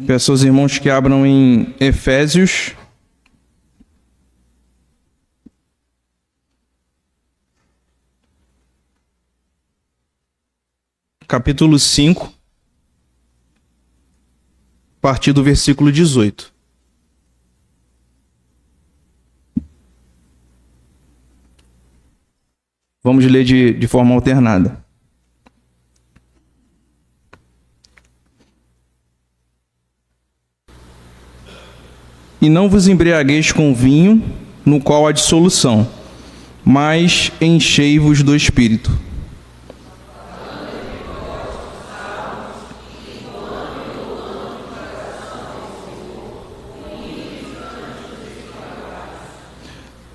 Peço aos irmãos que abram em Efésios, capítulo 5, a partir do versículo 18. Vamos ler de forma alternada. E não vos embriagueis com vinho, no qual há dissolução, mas enchei-vos do Espírito.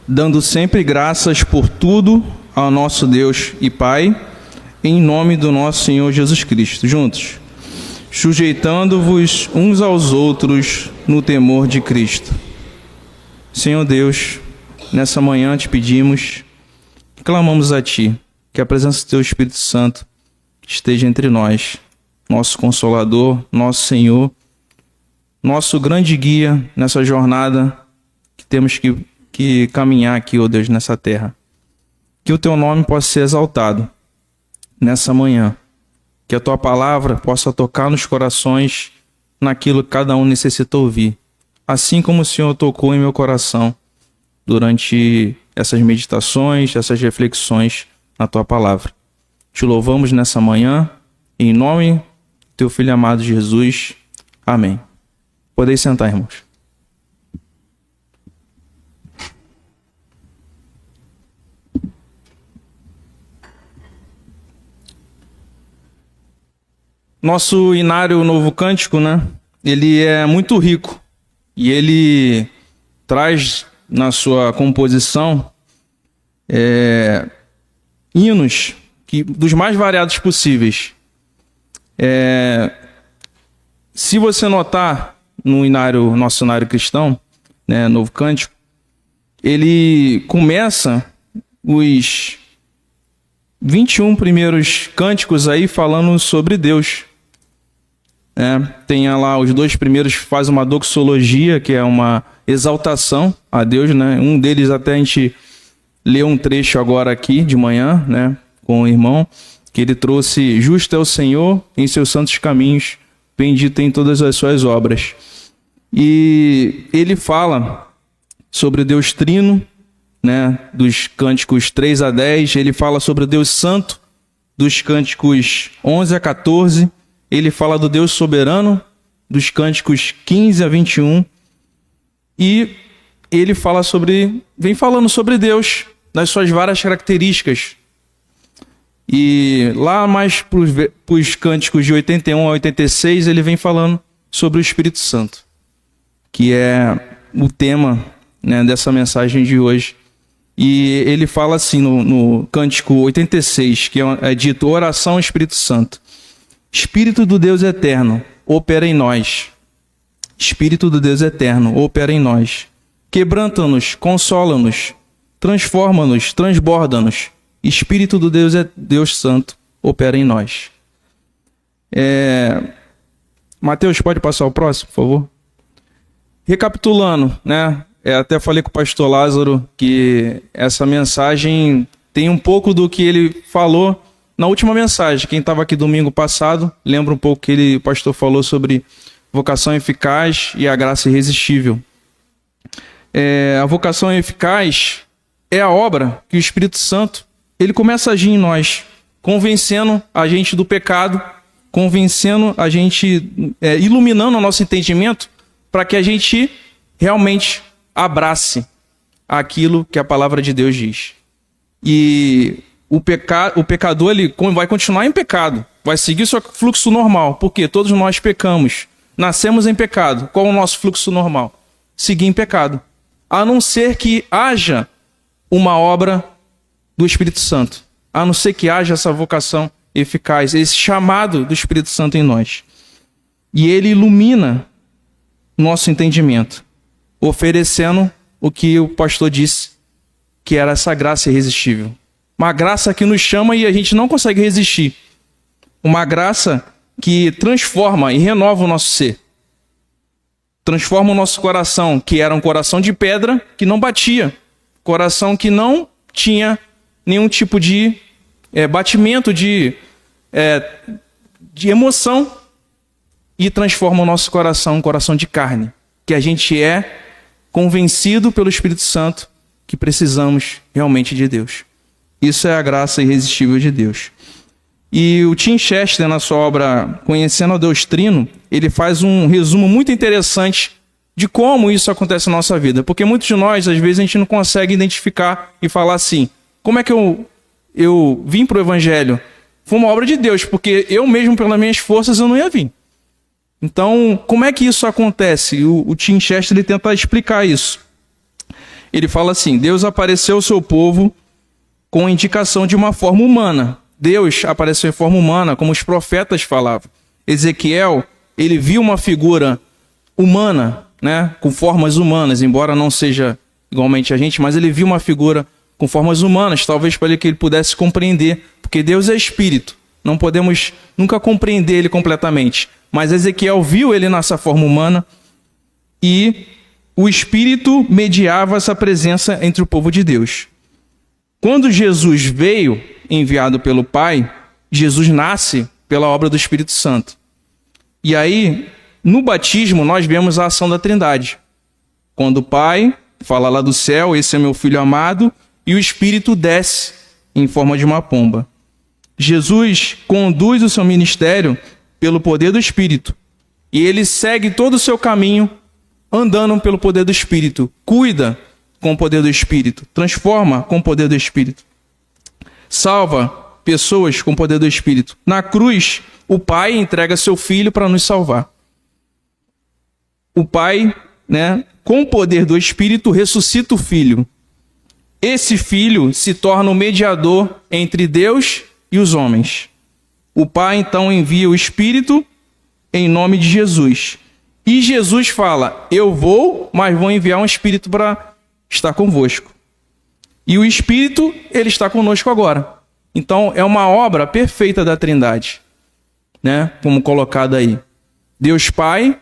Dando sempre graças por tudo ao nosso Deus e Pai, em nome do nosso Senhor Jesus Cristo. Juntos. Sujeitando-vos uns aos outros no temor de Cristo. Senhor Deus, nessa manhã te pedimos, clamamos a Ti, que a presença do Teu Espírito Santo esteja entre nós, nosso Consolador, nosso Senhor, nosso grande guia nessa jornada que temos que caminhar aqui, ó Deus, nessa terra. Que o Teu nome possa ser exaltado nessa manhã. Que a Tua palavra possa tocar nos corações naquilo que cada um necessita ouvir. Assim como o Senhor tocou em meu coração durante essas meditações, essas reflexões na Tua palavra. Te louvamos nessa manhã, em nome do Teu Filho amado Jesus. Amém. Podeis sentar, irmãos. Nosso Inário Novo Cântico, né? Ele é muito rico e ele traz na sua composição hinos dos mais variados possíveis. Se você notar no nosso Inário cristão, né, Novo Cântico, ele começa os 21 primeiros cânticos aí falando sobre Deus. Tem lá os 2 primeiros faz uma doxologia, que é uma exaltação a Deus, né? Um deles até a gente leu um trecho agora aqui de manhã, né, com o irmão, que ele trouxe: justo é o Senhor em seus santos caminhos, bendito em todas as suas obras. E ele fala sobre Deus Trino, né, dos cânticos 3 a 10, ele fala sobre o Deus Santo, dos cânticos 11 a 14, ele fala do Deus Soberano, dos cânticos 15 a 21, e ele vem falando sobre Deus, das suas várias características. E lá mais para os cânticos de 81 a 86, ele vem falando sobre o Espírito Santo, que é o tema, né, dessa mensagem de hoje. E ele fala assim no cântico 86, que é dito: oração ao Espírito Santo. Espírito do Deus eterno, opera em nós. Espírito do Deus eterno, opera em nós. Quebranta-nos, consola-nos, transforma-nos, transborda-nos. Espírito do Deus Santo, opera em nós. Mateus, pode passar o próximo, por favor? Recapitulando, né? Até falei com o pastor Lázaro que essa mensagem tem um pouco do que ele falou na última mensagem. Quem estava aqui domingo passado, lembra um pouco que o pastor falou sobre vocação eficaz e a graça irresistível. A vocação eficaz é a obra que o Espírito Santo ele começa a agir em nós, convencendo a gente do pecado, convencendo a gente, iluminando o nosso entendimento para que a gente realmente abrace aquilo que a palavra de Deus diz. E o pecador ele vai continuar em pecado, vai seguir seu fluxo normal, porque todos nós pecamos, nascemos em pecado. Qual é o nosso fluxo normal? Seguir em pecado, a não ser que haja uma obra do Espírito Santo, a não ser que haja essa vocação eficaz, esse chamado do Espírito Santo em nós. E ele ilumina nosso entendimento, oferecendo o que o pastor disse, que era essa graça irresistível. Uma graça que nos chama e a gente não consegue resistir. Uma graça que transforma e renova o nosso ser. transforma o nosso coração, que era um coração de pedra, que não batia, coração que não tinha nenhum tipo de batimento, de emoção, e transforma o nosso coração em um coração de carne, que a gente é convencido pelo Espírito Santo que precisamos realmente de Deus. Isso é a graça irresistível de Deus. E o Tim Chester, na sua obra Conhecendo a Deus Trino, ele faz um resumo muito interessante de como isso acontece na nossa vida. Porque muitos de nós, às vezes, a gente não consegue identificar e falar assim, como é que eu vim para o Evangelho? Foi uma obra de Deus, porque eu mesmo, pelas minhas forças, eu não ia vir. Então, como é que isso acontece? O Tim Chester ele tenta explicar isso. Ele fala assim, Deus apareceu ao seu povo com a indicação de uma forma humana. Deus apareceu em forma humana, como os profetas falavam. Ezequiel, ele viu uma figura humana, né, com formas humanas, embora não seja igualmente a gente, mas ele viu uma figura com formas humanas, talvez para que ele pudesse compreender, porque Deus é espírito, não podemos nunca compreender ele completamente. Mas Ezequiel viu ele nessa forma humana e o Espírito mediava essa presença entre o povo de Deus. Quando Jesus veio, enviado pelo Pai, Jesus nasce pela obra do Espírito Santo. E aí, no batismo, nós vemos a ação da Trindade. Quando o Pai fala lá do céu, esse é meu Filho amado, e o Espírito desce em forma de uma pomba. Jesus conduz o seu ministério pelo poder do Espírito. E ele segue todo o seu caminho andando pelo poder do Espírito. Cuida com o poder do Espírito. Transforma com o poder do Espírito. Salva pessoas com o poder do Espírito. Na cruz, o Pai entrega seu Filho para nos salvar. O Pai, com o poder do Espírito, ressuscita o Filho. Esse Filho se torna o mediador entre Deus e os homens. O Pai, então, envia o Espírito em nome de Jesus. E Jesus fala, eu vou, mas vou enviar um Espírito para estar convosco. E o Espírito, ele está conosco agora. Então, é uma obra perfeita da Trindade, como colocado aí. Deus Pai,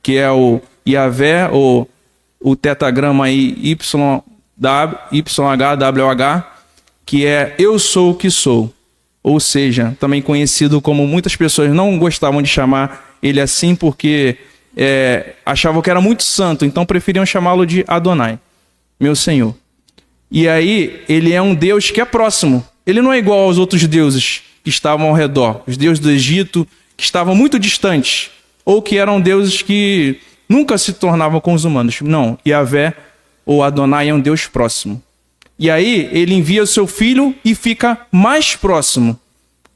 que é o Yahvé, ou o tetagrama aí YHWH, que é eu sou o que sou. Ou seja, também conhecido como muitas pessoas não gostavam de chamar ele assim porque achavam que era muito santo, então preferiam chamá-lo de Adonai, meu Senhor. E aí, ele é um Deus que é próximo. Ele não é igual aos outros deuses que estavam ao redor. Os deuses do Egito, que estavam muito distantes. Ou que eram deuses que nunca se tornavam com os humanos. Não, Yahvé ou Adonai é um Deus próximo. E aí, ele envia o seu Filho e fica mais próximo,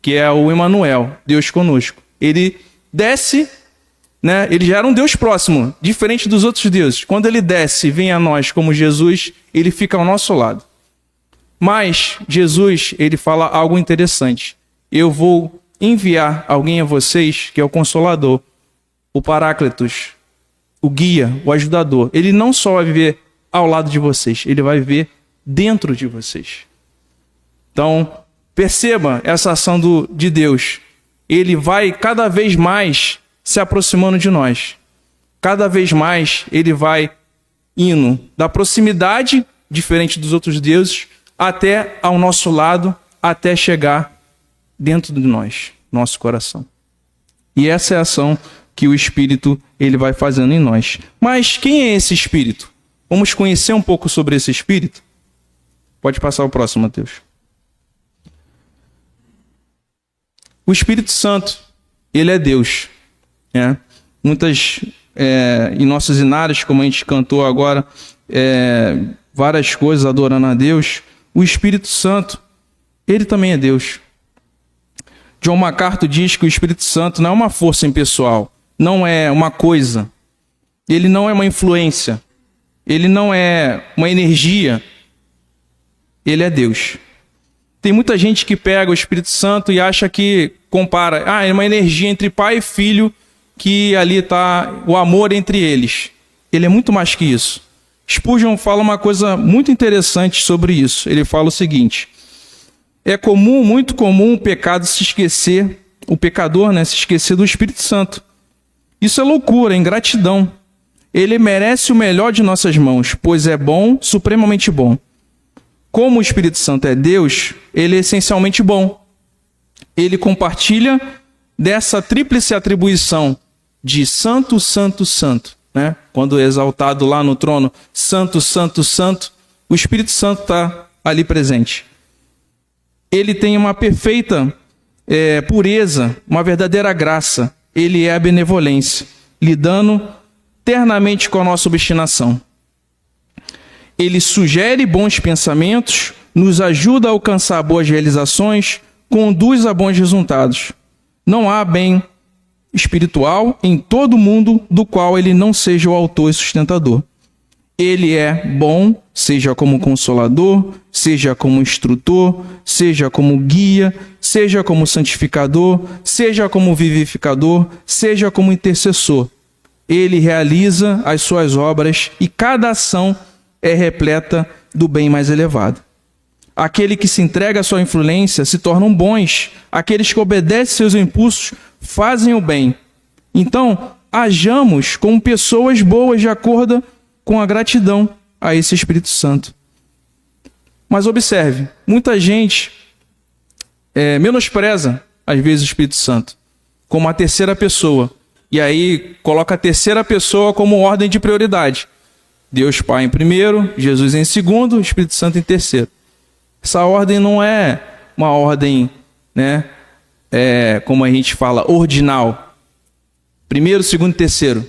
que é o Emanuel, Deus conosco. Ele desce, ele já era um Deus próximo, diferente dos outros deuses. Quando ele desce e vem a nós como Jesus, ele fica ao nosso lado. Mas Jesus, ele fala algo interessante. Eu vou enviar alguém a vocês, que é o Consolador, o Paráclitos, o Guia, o Ajudador. Ele não só vai viver ao lado de vocês, ele vai viver dentro de vocês. Então, perceba essa ação de Deus. Ele vai cada vez mais se aproximando de nós. Cada vez mais ele vai indo da proximidade, diferente dos outros deuses, até ao nosso lado, até chegar dentro de nós, nosso coração. E essa é a ação que o Espírito ele vai fazendo em nós. Mas quem é esse Espírito? Vamos conhecer um pouco sobre esse Espírito? Pode passar o próximo, Mateus. O Espírito Santo, ele é Deus. Em nossos inários, como a gente cantou agora, várias coisas adorando a Deus, o Espírito Santo, ele também é Deus. John MacArthur diz que o Espírito Santo não é uma força impessoal, não é uma coisa, ele não é uma influência, ele não é uma energia, ele é Deus. Tem muita gente que pega o Espírito Santo e acha que compara, é uma energia entre pai e filho, que ali está o amor entre eles. Ele é muito mais que isso. Spurgeon fala uma coisa muito interessante sobre isso. Ele fala o seguinte: é comum, muito comum, o pecador se esquecer do Espírito Santo. Isso é loucura, é ingratidão. ele merece o melhor de nossas mãos, pois é bom, supremamente bom. Como o Espírito Santo é Deus, ele é essencialmente bom. Ele compartilha dessa tríplice atribuição de santo, santo, santo, né? Quando é exaltado lá no trono, santo, santo, santo, o Espírito Santo está ali presente. Ele tem uma perfeita pureza, uma verdadeira graça. Ele é a benevolência, lidando ternamente com a nossa obstinação. Ele sugere bons pensamentos, nos ajuda a alcançar boas realizações, conduz a bons resultados. Não há bem espiritual em todo o mundo do qual ele não seja o autor e sustentador. Ele é bom, seja como consolador, seja como instrutor, seja como guia, seja como santificador, seja como vivificador, seja como intercessor. Ele realiza as suas obras e cada ação é repleta do bem mais elevado. Aquele que se entrega à sua influência se tornam bons. Aqueles que obedecem seus impulsos fazem o bem. Então, hajamos como pessoas boas de acordo com a gratidão a esse Espírito Santo. Mas observe, muita gente menospreza, às vezes, o Espírito Santo como a terceira pessoa. E aí coloca a terceira pessoa como ordem de prioridade. Deus Pai em primeiro, Jesus em segundo, Espírito Santo em terceiro. Essa ordem não é uma ordem, né, como a gente fala, ordinal. Primeiro, segundo e terceiro.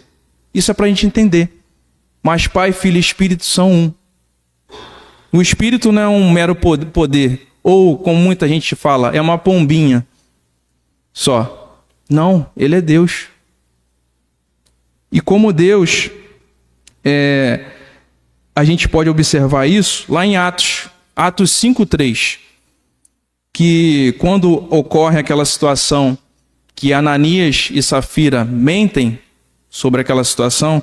Isso é para a gente entender. Mas Pai, Filho e Espírito são um. O Espírito não é um mero poder, ou como muita gente fala, é uma pombinha só. Não, ele é Deus. E como Deus, a gente pode observar isso lá em Atos 5:3, que quando ocorre aquela situação que Ananias e Safira mentem sobre aquela situação,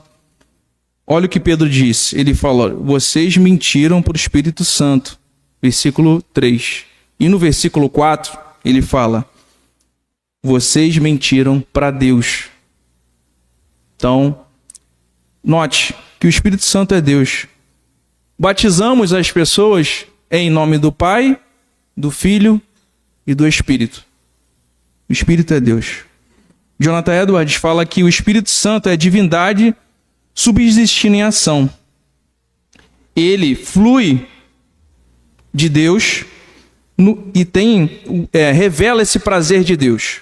olha o que Pedro disse. Ele falou: vocês mentiram para o Espírito Santo. Versículo 3. E no versículo 4, ele fala: vocês mentiram para Deus. Então, note que o Espírito Santo é Deus. Batizamos as pessoas em nome do Pai, do Filho e do Espírito. O Espírito é Deus. Jonathan Edwards fala que o Espírito Santo é a divindade subsistindo em ação. Ele flui de Deus e revela esse prazer de Deus.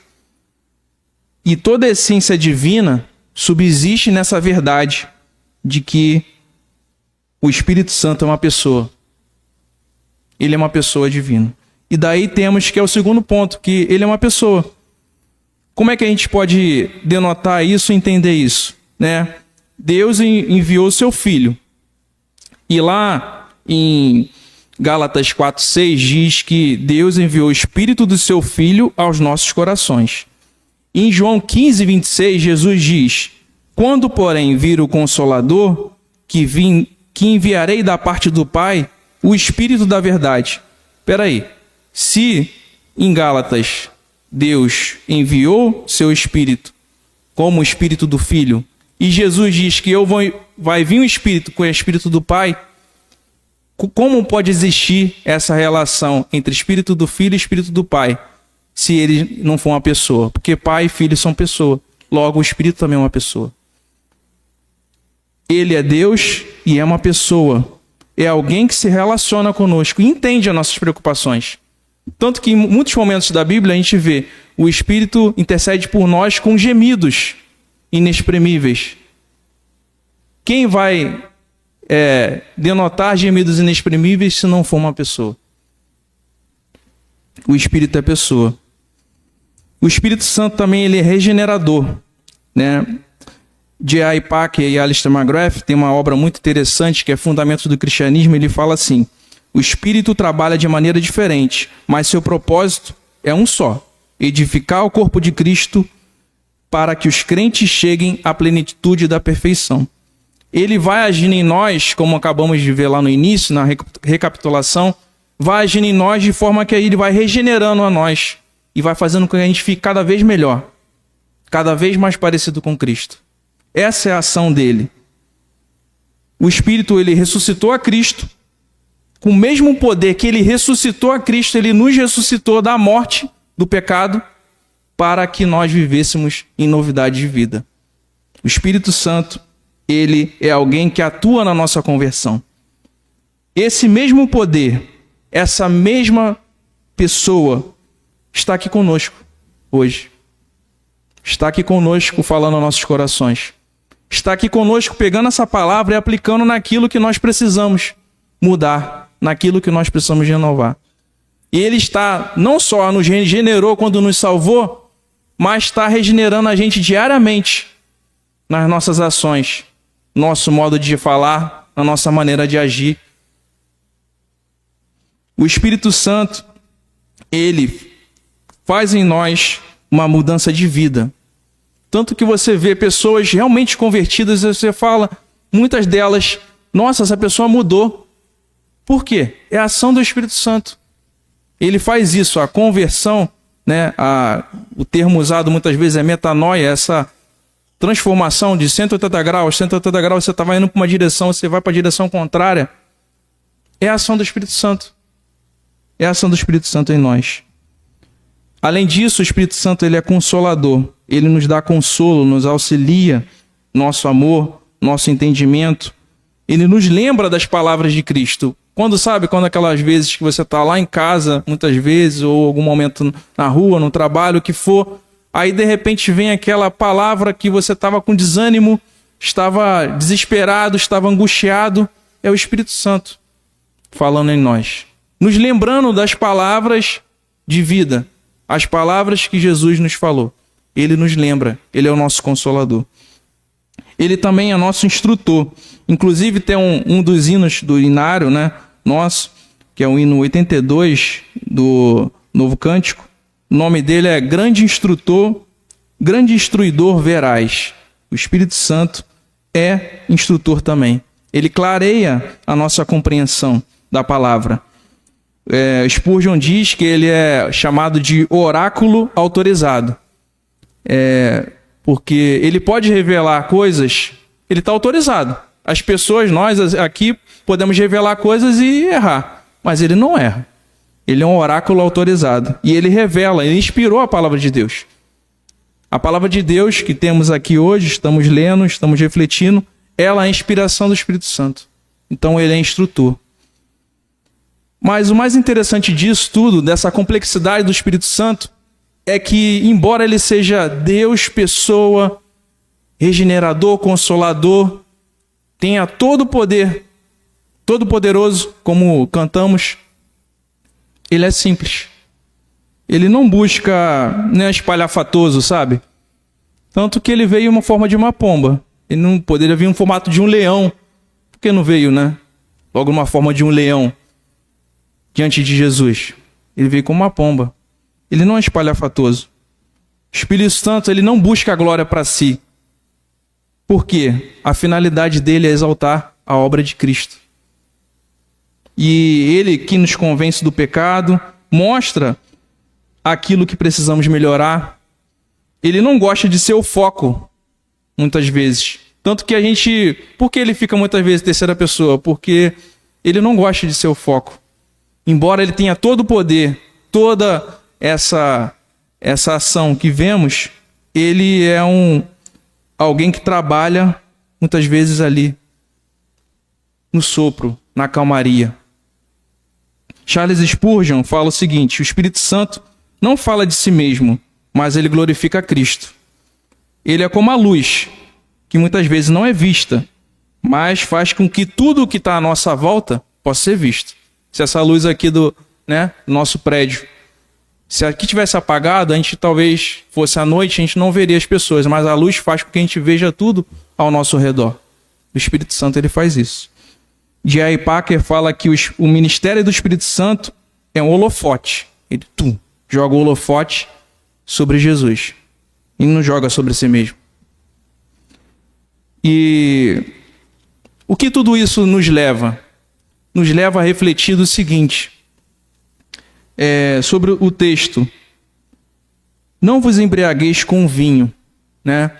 E toda a essência divina subsiste nessa verdade de que o Espírito Santo é uma pessoa. Ele é uma pessoa divina. E daí temos que é o segundo ponto, que ele é uma pessoa. Como é que a gente pode denotar isso e entender isso, né? Deus enviou o seu Filho. E lá em Gálatas 4:6 diz que Deus enviou o Espírito do seu Filho aos nossos corações. Em João 15:26, Jesus diz: quando, porém, vir o Consolador, que enviarei da parte do Pai, o Espírito da verdade. Espera aí. Se em Gálatas Deus enviou seu Espírito como o Espírito do Filho, e Jesus diz que vai vir um Espírito com o Espírito do Pai, como pode existir essa relação entre Espírito do Filho e Espírito do Pai, se ele não for uma pessoa? Porque Pai e Filho são pessoa, logo o Espírito também é uma pessoa. Ele é Deus e é uma pessoa. É alguém que se relaciona conosco e entende as nossas preocupações. Tanto que em muitos momentos da Bíblia a gente vê o Espírito intercede por nós com gemidos inexprimíveis. Quem vai denotar gemidos inexprimíveis se não for uma pessoa? O Espírito é pessoa. O Espírito Santo também ele é regenerador, né? J.I. Packer e Alistair McGrath tem uma obra muito interessante que é Fundamentos do Cristianismo. Ele fala assim: o Espírito trabalha de maneira diferente, mas seu propósito é um só: edificar o corpo de Cristo para que os crentes cheguem à plenitude da perfeição. Ele vai agindo em nós, como acabamos de ver lá no início, na recapitulação, vai agindo em nós de forma que ele vai regenerando a nós e vai fazendo com que a gente fique cada vez melhor, cada vez mais parecido com Cristo. Essa é a ação dele. O Espírito, ele ressuscitou a Cristo. Com o mesmo poder que ele ressuscitou a Cristo, ele nos ressuscitou da morte, do pecado, para que nós vivêssemos em novidade de vida. O Espírito Santo, ele é alguém que atua na nossa conversão. Esse mesmo poder, essa mesma pessoa está aqui conosco hoje. Está aqui conosco falando aos nossos corações. Está aqui conosco pegando essa palavra e aplicando naquilo que nós precisamos mudar, naquilo que nós precisamos renovar. E ele está, não só nos regenerou quando nos salvou, mas está regenerando a gente diariamente nas nossas ações, nosso modo de falar, na nossa maneira de agir. O Espírito Santo, ele faz em nós uma mudança de vida. Tanto que você vê pessoas realmente convertidas e você fala, muitas delas, nossa, essa pessoa mudou. Por quê? É a ação do Espírito Santo. Ele faz isso, a conversão, né? O termo usado muitas vezes é metanoia, essa transformação de 180 graus. 180 graus você estava indo para uma direção, você vai para a direção contrária. É a ação do Espírito Santo. É a ação do Espírito Santo em nós. Além disso, o Espírito Santo, ele é consolador. Ele nos dá consolo, nos auxilia, nosso amor, nosso entendimento. Ele nos lembra das palavras de Cristo. Quando aquelas vezes que você está lá em casa, muitas vezes, ou algum momento na rua, no trabalho, o que for, aí de repente vem aquela palavra que você estava com desânimo, estava desesperado, estava angustiado. É o Espírito Santo falando em nós. Nos lembrando das palavras de vida, as palavras que Jesus nos falou. Ele nos lembra, ele é o nosso consolador. Ele também é nosso instrutor. Inclusive tem um dos hinos do hinário, né, nosso, que é o hino 82 do Novo Cântico. O nome dele é Grande Instrutor, Grande Instruidor Veraz. O Espírito Santo é instrutor também. Ele clareia a nossa compreensão da palavra. Spurgeon diz que ele é chamado de oráculo autorizado. Porque ele pode revelar coisas, ele está autorizado. As pessoas, nós aqui, podemos revelar coisas e errar, mas ele não erra. Ele é um oráculo autorizado. E ele revela, ele inspirou a palavra de Deus. A palavra de Deus que temos aqui hoje, estamos lendo, estamos refletindo, ela é a inspiração do Espírito Santo. Então ele é instrutor. Mas o mais interessante disso tudo, dessa complexidade do Espírito Santo, é que, embora ele seja Deus, pessoa, regenerador, consolador, tenha todo o poder, todo poderoso, como cantamos, ele é simples. Ele não busca espalhafatoso, sabe? Tanto que ele veio em uma forma de uma pomba. Ele não poderia vir em formato de um leão. Por que não veio, né? Logo numa forma de um leão diante de Jesus. Ele veio como uma pomba. Ele não é espalhafatoso. O Espírito Santo, ele não busca a glória para si. Por quê? A finalidade dele é exaltar a obra de Cristo. E ele que nos convence do pecado, mostra aquilo que precisamos melhorar. Ele não gosta de ser o foco, muitas vezes. Tanto que a gente... Por que ele fica muitas vezes terceira pessoa? Porque ele não gosta de ser o foco. Embora ele tenha todo o poder, toda essa ação que vemos, ele é alguém que trabalha muitas vezes ali no sopro, na calmaria. Charles Spurgeon fala o seguinte: o Espírito Santo não fala de si mesmo, mas ele glorifica a Cristo. Ele é como a luz, que muitas vezes não é vista, mas faz com que tudo o que está à nossa volta possa ser visto. Se essa luz aqui do nosso prédio, se aqui tivesse apagado, a gente talvez fosse à noite, a gente não veria as pessoas, mas a luz faz com que a gente veja tudo ao nosso redor. O Espírito Santo, ele faz isso. J.I. Packer fala que o ministério do Espírito Santo é um holofote. Ele joga o holofote sobre Jesus. Ele não joga sobre si mesmo. E o que tudo isso nos leva? Nos leva a refletir do seguinte, sobre o texto. Não vos embriagueis com vinho, né?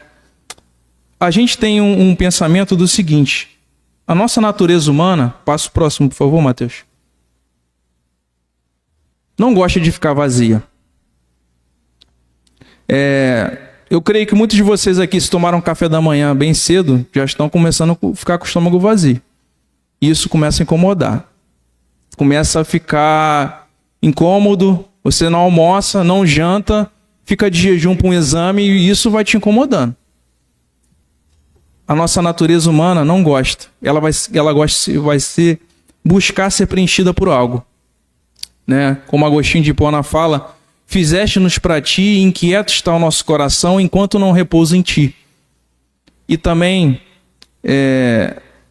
A gente tem um pensamento do seguinte: A nossa natureza humana, passa o próximo, por favor, Mateus, não gosta de ficar vazia. Eu creio que muitos de vocês aqui, se tomaram café da manhã bem cedo, já estão começando a ficar com o estômago vazio. Isso começa a incomodar. Começa a ficar incômodo, você não almoça, não janta, fica de jejum para um exame e isso vai te incomodando. A nossa natureza humana não gosta. Ela vai buscar ser preenchida por algo. Né? Como Agostinho de Hipona fala, fizeste-nos para ti e inquieto está o nosso coração enquanto não repousa em ti. E também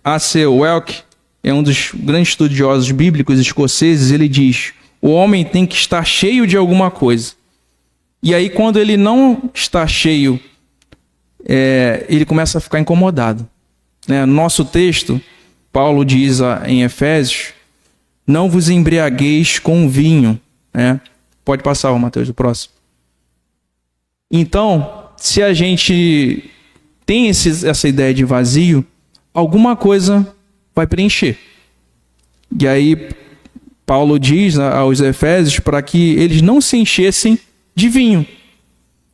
A.C. Welk, é um dos grandes estudiosos bíblicos escoceses, ele diz, o homem tem que estar cheio de alguma coisa. E aí quando ele não está cheio, ele começa a ficar incomodado. No nosso texto, Paulo diz em Efésios, não vos embriagueis com vinho. Pode passar, Mateus, o próximo. Então, se a gente tem essa ideia de vazio, alguma coisa vai preencher. E aí, Paulo diz aos Efésios para que eles não se enchessem de vinho.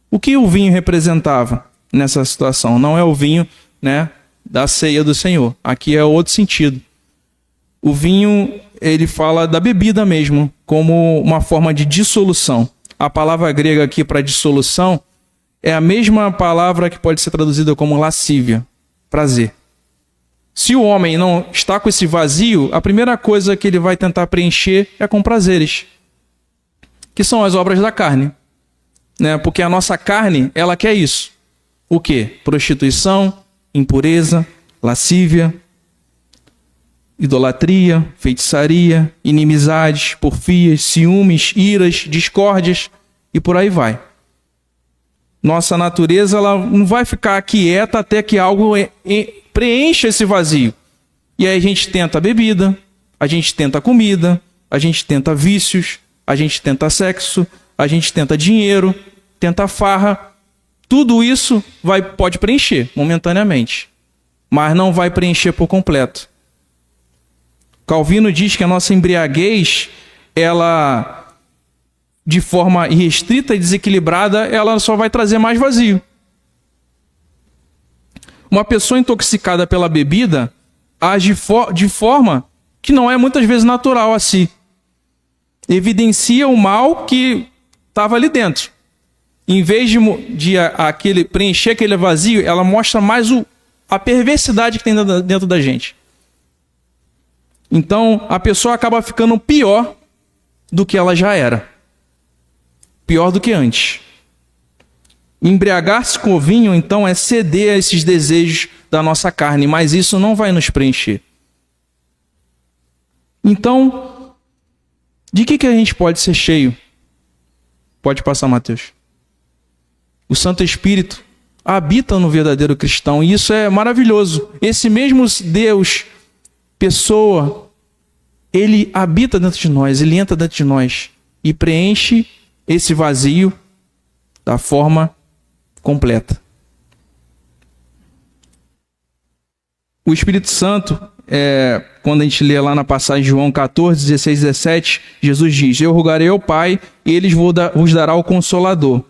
O que o vinho representava nessa situação? Não é o vinho, da ceia do Senhor. Aqui é outro sentido. O vinho, ele fala da bebida mesmo, como uma forma de dissolução. A palavra grega aqui para dissolução é a mesma palavra que pode ser traduzida como lascívia, prazer. Se o homem não está com esse vazio, a primeira coisa que ele vai tentar preencher é com prazeres, que são as obras da carne. Porque a nossa carne, ela quer isso. O quê? Prostituição, impureza, lascívia, idolatria, feitiçaria, inimizades, porfias, ciúmes, iras, discórdias e por aí vai. Nossa natureza ela não vai ficar quieta até que algo preencha esse vazio. E aí a gente tenta bebida, a gente tenta comida, a gente tenta vícios, a gente tenta sexo, a gente tenta dinheiro, tenta farra. Tudo isso pode preencher momentaneamente, mas não vai preencher por completo. Calvino diz que a nossa embriaguez, ela, de forma irrestrita e desequilibrada, ela só vai trazer mais vazio. Uma pessoa intoxicada pela bebida age de forma que não é muitas vezes natural a si. Evidencia o mal que estava ali dentro. Em vez de preencher aquele vazio, ela mostra mais a perversidade que tem dentro da gente. Então, a pessoa acaba ficando pior do que ela já era. Pior do que antes. Embriagar-se com o vinho, então, é ceder a esses desejos da nossa carne, mas isso não vai nos preencher. Então, de que a gente pode ser cheio? Pode passar, Mateus. O Santo Espírito habita no verdadeiro cristão, e isso é maravilhoso. Esse mesmo Deus, pessoa, ele habita dentro de nós, ele entra dentro de nós e preenche esse vazio da forma completa. O Espírito Santo, quando a gente lê lá na passagem de João 14, 16, 17, Jesus diz, eu rogarei ao Pai e ele vos dará o Consolador.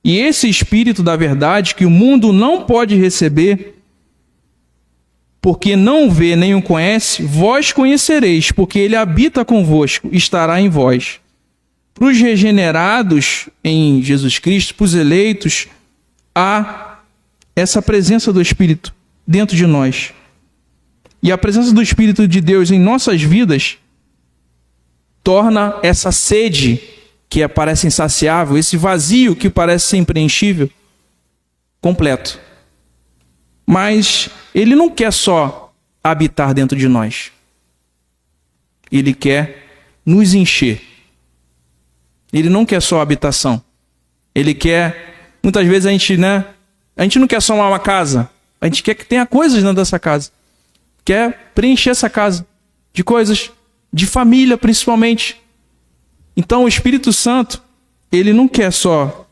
E esse Espírito da verdade que o mundo não pode receber, porque não vê nem o conhece, vós conhecereis, porque ele habita convosco, estará em vós. Para os regenerados em Jesus Cristo, para os eleitos, há essa presença do Espírito dentro de nós. E a presença do Espírito de Deus em nossas vidas torna essa sede que parece insaciável, esse vazio que parece ser impreenchível, completo. Mas ele não quer só habitar dentro de nós. Ele quer nos encher. Ele não quer só habitação. Ele quer... Muitas vezes a gente não quer só uma casa. A gente quer que tenha coisas dentro dessa casa. Quer preencher essa casa de coisas, de família principalmente. Então o Espírito Santo, ele não quer só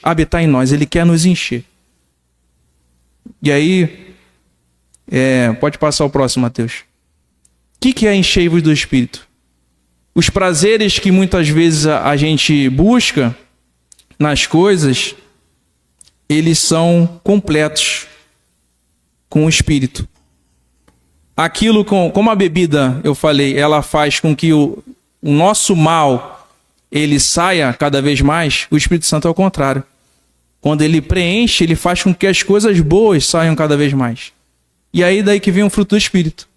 habitar em nós, ele quer nos encher. E aí, Pode passar o próximo, Mateus. O que é enchei-vos do Espírito? Os prazeres que muitas vezes a gente busca nas coisas, eles são completos com o Espírito. Aquilo como a bebida, eu falei, ela faz com que o nosso mal, ele saia cada vez mais, o Espírito Santo é o contrário. Quando ele preenche, ele faz com que as coisas boas saiam cada vez mais. E aí daí que vem o fruto do Espírito.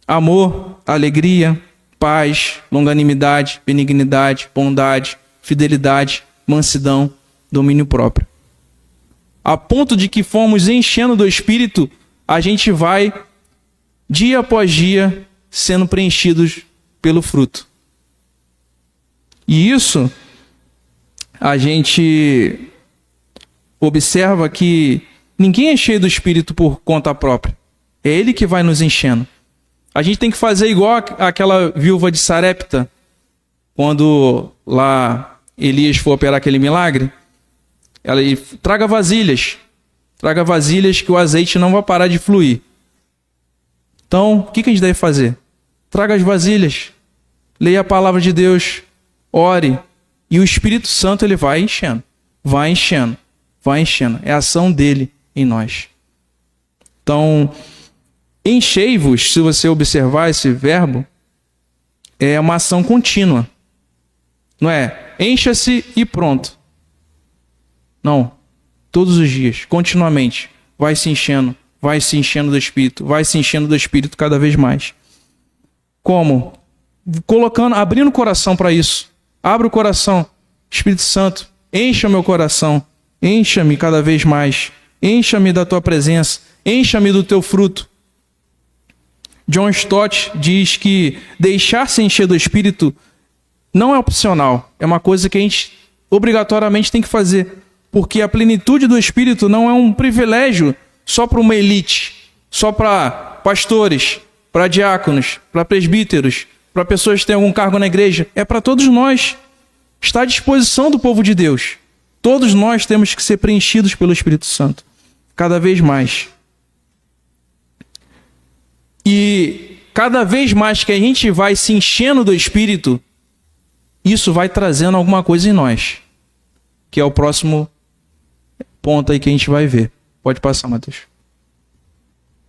Amor, alegria, paz, longanimidade, benignidade, bondade, fidelidade, mansidão, domínio próprio. A ponto de que fomos enchendo do Espírito, a gente vai, dia após dia, sendo preenchidos pelo fruto. E isso, a gente observa que ninguém é cheio do Espírito por conta própria. É Ele que vai nos enchendo. A gente tem que fazer igual aquela viúva de Sarepta, quando lá Elias foi operar aquele milagre. Ela traga vasilhas que o azeite não vai parar de fluir. Então, o que a gente deve fazer? Traga as vasilhas, leia a palavra de Deus, ore, e o Espírito Santo ele vai enchendo, vai enchendo, vai enchendo. É a ação dele em nós. Então, enchei-vos, se você observar esse verbo, é uma ação contínua. Não é encha-se e pronto. Não. Todos os dias, continuamente, vai se enchendo do Espírito, vai se enchendo do Espírito cada vez mais. Como? Abrindo o coração para isso. Abra o coração. Espírito Santo, encha meu coração. Encha-me cada vez mais. Encha-me da tua presença. Encha-me do teu fruto. John Stott diz que deixar-se encher do Espírito não é opcional. É uma coisa que a gente obrigatoriamente tem que fazer. Porque a plenitude do Espírito não é um privilégio só para uma elite, só para pastores, para diáconos, para presbíteros, para pessoas que têm algum cargo na igreja. É para todos nós. Está à disposição do povo de Deus. Todos nós temos que ser preenchidos pelo Espírito Santo. Cada vez mais. E cada vez mais que a gente vai se enchendo do Espírito, isso vai trazendo alguma coisa em nós. Que é o próximo ponto aí que a gente vai ver. Pode passar, Mateus.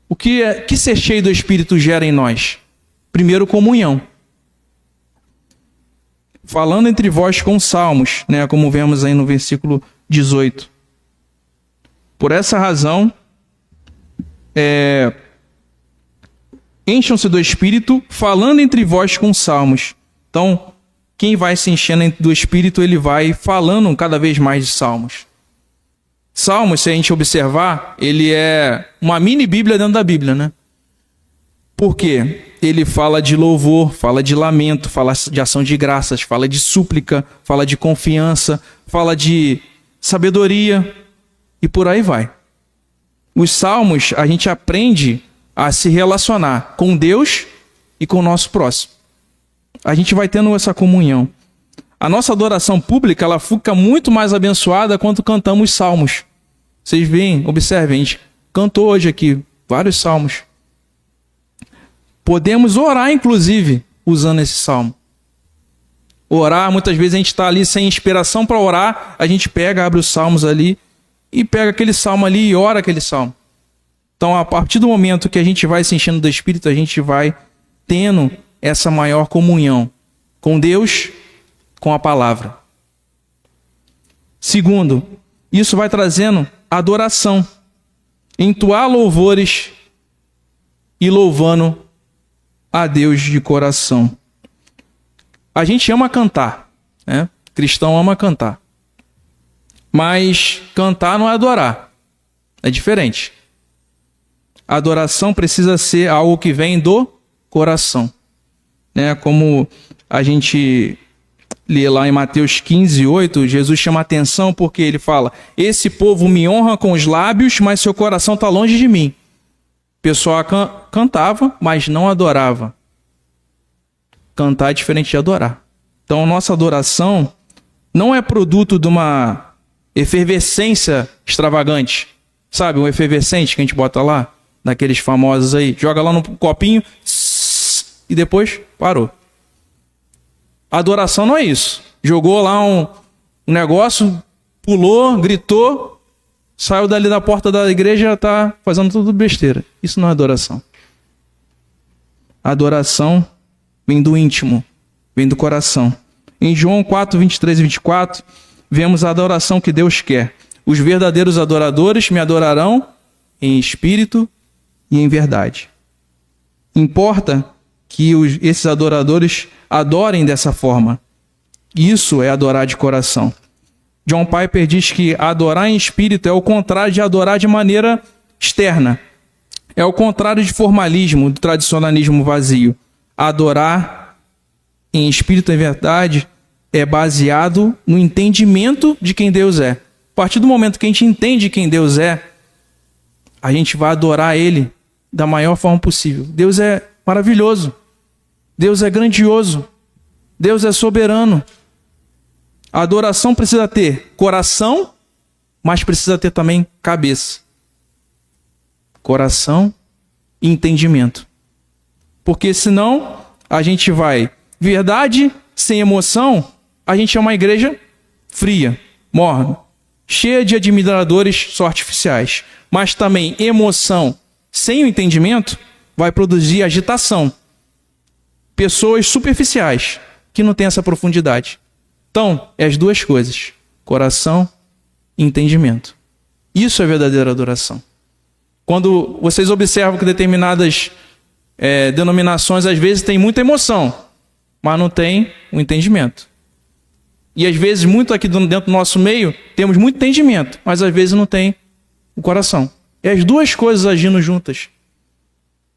O que ser cheio do Espírito gera em nós? Primeiro, comunhão. Falando entre vós com salmos, né, como vemos aí no versículo 18. Por essa razão, encham-se do Espírito, falando entre vós com salmos. Então, quem vai se enchendo do Espírito, ele vai falando cada vez mais de salmos. Salmos, se a gente observar, ele é uma mini Bíblia dentro da Bíblia, né? Por quê? Ele fala de louvor, fala de lamento, fala de ação de graças, fala de súplica, fala de confiança, fala de sabedoria e por aí vai. Os salmos, a gente aprende a se relacionar com Deus e com o nosso próximo. A gente vai tendo essa comunhão. A nossa adoração pública, ela fica muito mais abençoada quando cantamos salmos. Vocês veem, observem, a gente cantou hoje aqui vários salmos. Podemos orar, inclusive, usando esse salmo. Orar, muitas vezes a gente está ali sem inspiração para orar, a gente pega, abre os salmos ali e pega aquele salmo ali e ora aquele salmo. Então, a partir do momento que a gente vai se enchendo do Espírito, a gente vai tendo essa maior comunhão com Deus, com a palavra. Segundo, isso vai trazendo adoração. Entoar louvores e louvando a Deus de coração. A gente ama cantar, né? Cristão ama cantar. Mas cantar não é adorar. É diferente. A adoração precisa ser algo que vem do coração. Né? Como a gente lê lá em Mateus 15, 8, Jesus chama a atenção porque ele fala: esse povo me honra com os lábios, mas seu coração está longe de mim. O pessoal cantava, mas não adorava. Cantar é diferente de adorar. Então, nossa adoração não é produto de uma efervescência extravagante. Sabe, um efervescente que a gente bota lá? daqueles famosos aí. Joga lá no copinho e depois parou. Adoração não é isso. Jogou lá um negócio, pulou, gritou, saiu dali da porta da igreja e já está fazendo tudo besteira. Isso não é adoração. Adoração vem do íntimo, vem do coração. Em João 4, 23 e 24, vemos a adoração que Deus quer. Os verdadeiros adoradores me adorarão em espírito e em verdade. Importa que esses adoradores adorem dessa forma. Isso é adorar de coração. John Piper diz que adorar em espírito é o contrário de adorar de maneira externa. É o contrário de formalismo, do tradicionalismo vazio. Adorar em espírito e verdade é baseado no entendimento de quem Deus é. A partir do momento que a gente entende quem Deus é, a gente vai adorar Ele da maior forma possível. Deus é maravilhoso. Deus é grandioso. Deus é soberano. A adoração precisa ter coração, mas precisa ter também cabeça. Coração e entendimento. Porque senão a gente vai... Verdade sem emoção, a gente é uma igreja fria, morna, cheia de admiradores só artificiais. Mas também emoção sem o entendimento vai produzir agitação. Pessoas superficiais, que não têm essa profundidade. Então, é as duas coisas. Coração e entendimento. Isso é verdadeira adoração. Quando vocês observam que determinadas denominações, às vezes, têm muita emoção, mas não tem o entendimento. E às vezes, muito aqui dentro do nosso meio, temos muito entendimento, mas às vezes não tem o coração. É as duas coisas agindo juntas.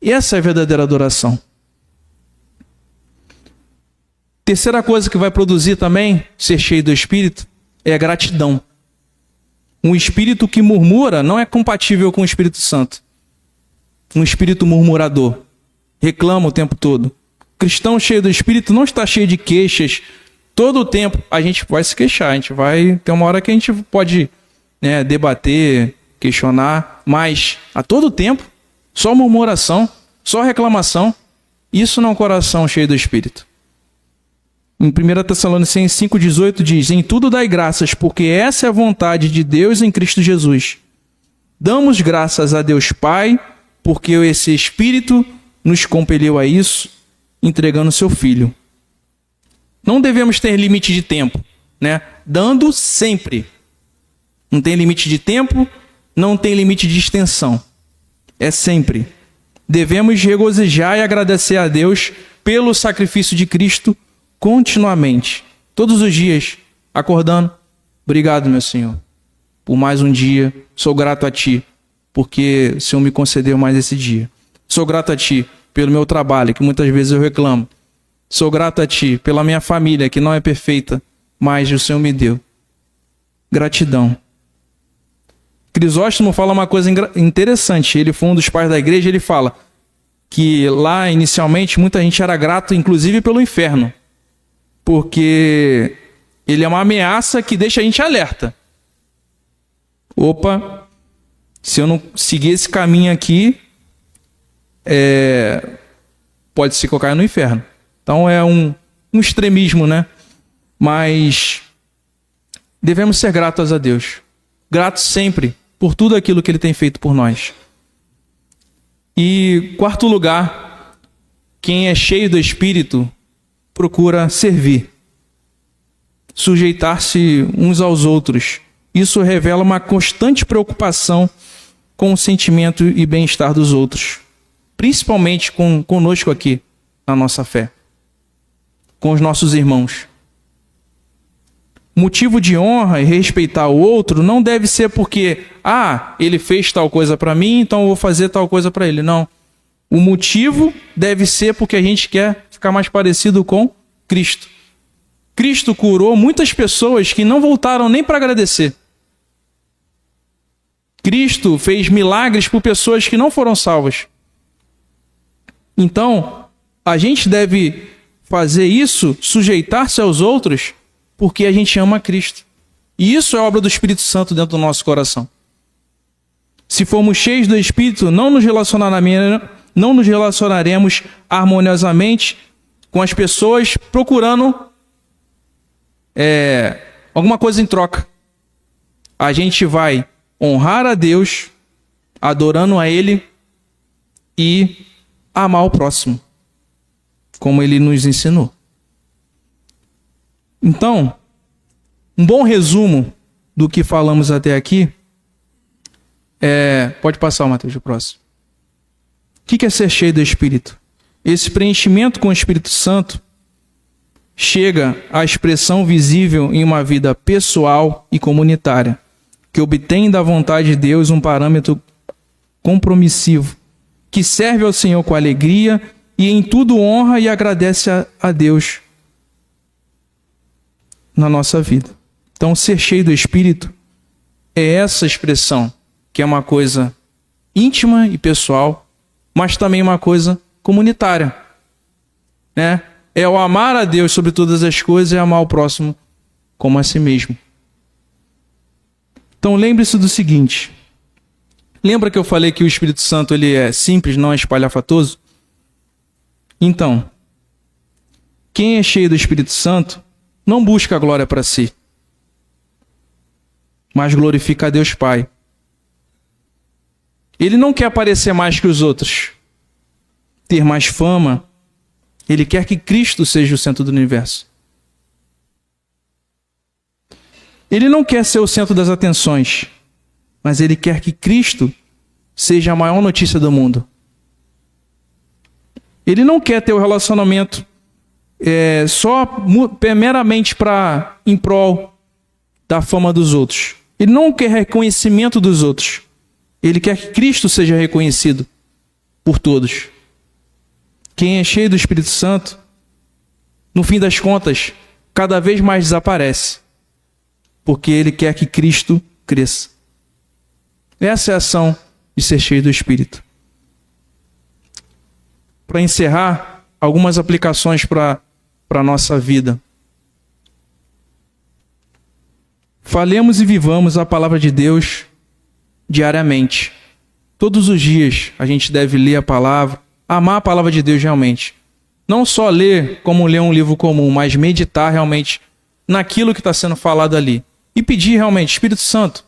E essa é a verdadeira adoração. Terceira coisa que vai produzir também, ser cheio do Espírito, é a gratidão. Um espírito que murmura não é compatível com o Espírito Santo. Um espírito murmurador. Reclama o tempo todo. Cristão cheio do Espírito não está cheio de queixas. Todo o tempo a gente vai se queixar. A gente vai ter uma hora que a gente pode debater, questionar. Mas a todo tempo, só murmuração, só reclamação. Isso não é um coração cheio do Espírito. Em 1 Tessalonicenses 5,18 diz: em tudo dai graças, porque essa é a vontade de Deus em Cristo Jesus. Damos graças a Deus Pai, porque esse Espírito nos compeliu a isso, entregando seu Filho. Não devemos ter limite de tempo, né? Dando sempre. Não tem limite de tempo, não tem limite de extensão. É sempre. Devemos regozijar e agradecer a Deus pelo sacrifício de Cristo continuamente, todos os dias, acordando. Obrigado, meu Senhor, por mais um dia. Sou grato a Ti, porque o Senhor me concedeu mais esse dia. Sou grato a Ti pelo meu trabalho, que muitas vezes eu reclamo. Sou grato a Ti pela minha família, que não é perfeita, mas o Senhor me deu. Gratidão. Crisóstomo fala uma coisa interessante. Ele foi um dos pais da igreja. Ele fala que lá, inicialmente, muita gente era grato, inclusive pelo inferno. Porque ele é uma ameaça que deixa a gente alerta. Opa, se eu não seguir esse caminho aqui, pode se colocar no inferno. Então é um extremismo, né? Mas devemos ser gratos a Deus. Gratos sempre por tudo aquilo que Ele tem feito por nós. E quarto lugar, quem é cheio do Espírito procura servir, sujeitar-se uns aos outros. Isso revela uma constante preocupação com o sentimento e bem-estar dos outros, principalmente conosco aqui na nossa fé, com os nossos irmãos. Motivo de honra e respeitar o outro não deve ser porque, ele fez tal coisa para mim, então eu vou fazer tal coisa para ele. Não. O motivo deve ser porque a gente quer ficar mais parecido com Cristo. Cristo curou muitas pessoas que não voltaram nem para agradecer. Cristo fez milagres por pessoas que não foram salvas. Então, a gente deve fazer isso, sujeitar-se aos outros, porque a gente ama Cristo. E isso é obra do Espírito Santo dentro do nosso coração. Se formos cheios do Espírito, não nos relacionaremos harmoniosamente com as pessoas procurando alguma coisa em troca. A gente vai honrar a Deus, adorando a Ele e amar o próximo, como Ele nos ensinou. Então, um bom resumo do que falamos até aqui pode passar, Mateus, o próximo. O que é ser cheio do Espírito? Esse preenchimento com o Espírito Santo chega à expressão visível em uma vida pessoal e comunitária, que obtém da vontade de Deus um parâmetro compromissivo, que serve ao Senhor com alegria e em tudo honra e agradece a Deus na nossa vida. Então, ser cheio do Espírito é essa expressão, que é uma coisa íntima e pessoal, mas também uma coisa comunitária, né? É o amar a Deus sobre todas as coisas e amar o próximo como a si mesmo. Então, lembre-se do seguinte. Lembra que eu falei que o Espírito Santo ele é simples, não é espalhafatoso? Então, quem é cheio do Espírito Santo não busca a glória para si, mas glorifica a Deus Pai. Ele não quer aparecer mais que os outros, ter mais fama. Ele quer que Cristo seja o centro do universo. Ele não quer ser o centro das atenções, mas ele quer que Cristo seja a maior notícia do mundo. Ele não quer ter o relacionamento meramente em prol da fama dos outros. Ele não quer reconhecimento dos outros. Ele quer que Cristo seja reconhecido por todos. Quem é cheio do Espírito Santo, no fim das contas, cada vez mais desaparece, porque ele quer que Cristo cresça. Essa é a ação de ser cheio do Espírito. Para encerrar, algumas aplicações para a nossa vida. Falemos e vivamos a palavra de Deus diariamente. Todos os dias a gente deve ler a palavra, amar a palavra de Deus realmente. Não só ler como ler um livro comum, mas meditar realmente naquilo que está sendo falado ali. E pedir realmente, Espírito Santo,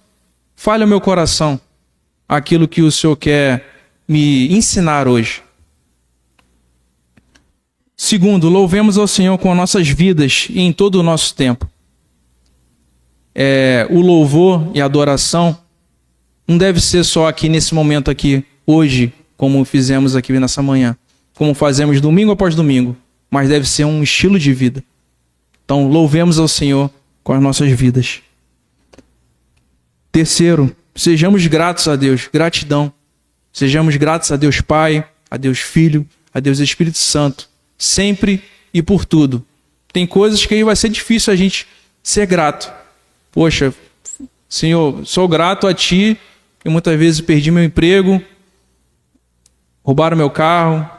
fale ao meu coração aquilo que o Senhor quer me ensinar hoje. Segundo, louvemos ao Senhor com nossas vidas e em todo o nosso tempo. O louvor e a adoração não deve ser só aqui nesse momento aqui, hoje, como fizemos aqui nessa manhã, como fazemos domingo após domingo, mas deve ser um estilo de vida. Então, louvemos ao Senhor com as nossas vidas. Terceiro, sejamos gratos a Deus, gratidão. Sejamos gratos a Deus Pai, a Deus Filho, a Deus Espírito Santo, sempre e por tudo. Tem coisas que aí vai ser difícil a gente ser grato. Poxa, Senhor, sou grato a Ti, e muitas vezes perdi meu emprego, roubaram meu carro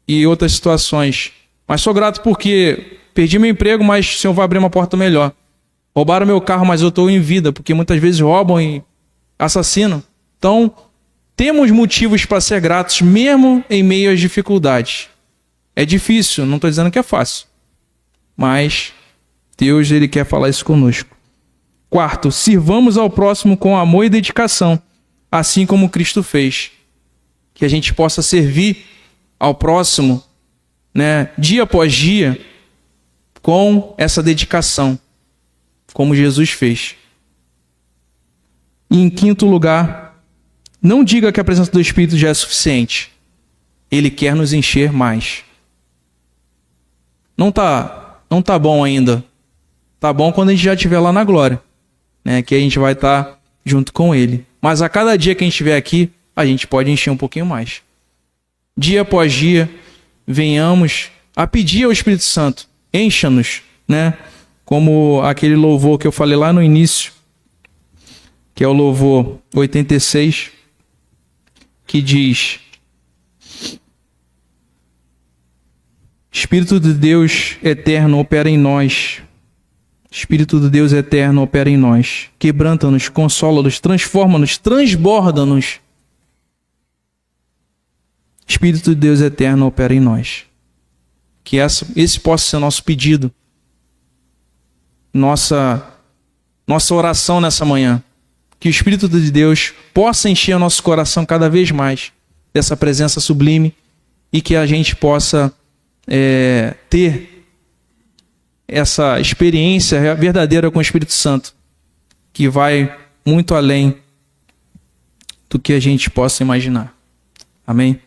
e outras situações. Mas sou grato porque perdi meu emprego, mas o Senhor vai abrir uma porta melhor. Roubaram meu carro, mas eu estou em vida, porque muitas vezes roubam e assassinam. Então, temos motivos para ser gratos, mesmo em meio às dificuldades. É difícil, não estou dizendo que é fácil. Mas Deus, Ele quer falar isso conosco. Quarto, sirvamos ao próximo com amor e dedicação, assim como Cristo fez. Que a gente possa servir ao próximo, né, dia após dia, com essa dedicação, como Jesus fez. E em quinto lugar, não diga que a presença do Espírito já é suficiente. Ele quer nos encher mais. Não tá bom ainda. Tá bom quando a gente já estiver lá na glória, né? Que a gente vai estar junto com Ele. Mas a cada dia que a gente estiver aqui, a gente pode encher um pouquinho mais. Dia após dia, venhamos a pedir ao Espírito Santo, encha-nos, né? Como aquele louvor que eu falei lá no início, que é o louvor 86, que diz: Espírito de Deus eterno opera em nós, Espírito do Deus eterno opera em nós, quebranta-nos, consola-nos, transforma-nos, transborda-nos. Espírito de Deus eterno opera em nós. Que esse possa ser nosso pedido, nossa oração nessa manhã. Que o Espírito de Deus possa encher o nosso coração cada vez mais dessa presença sublime e que a gente possa ter essa experiência verdadeira com o Espírito Santo, que vai muito além do que a gente possa imaginar. Amém?